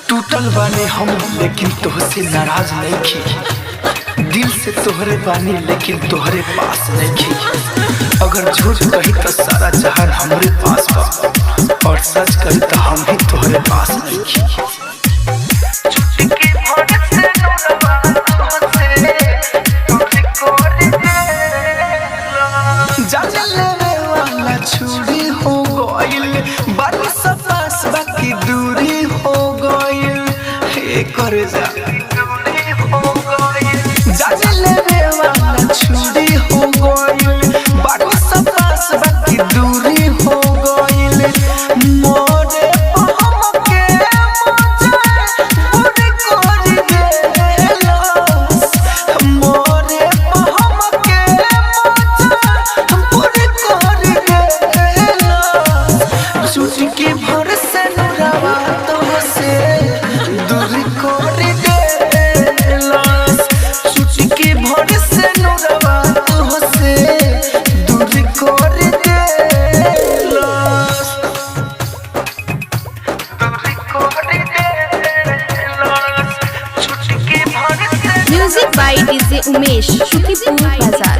टूटल बानी हम लेकिन तोहसे नाराज नहीं खी। दिल से तोहरे बानी लेकिन तोहरे पास नहीं खी। अगर झूठ कही तो सारा जहान हमरे पास बा, और सच कही तो हम ही तोहरे पास नहीं खी। छुरी हो गइल बानी सब पास बाकी दूरी हो गइल। हे करे जा लेवे वाला छुरी हो गइल बानी सब पास बाकी दूरी हो गइल। मोरे हमके मजा पूरी कर देलस। मोरे हमके मजा पूरी कर चुटकी भर से नुरावा तोहसे दूर कर देलस। चुटकी भर से नुरावा तोहसे दूर कर देलस। Music by DJ Umesh, Shukipur बाजार।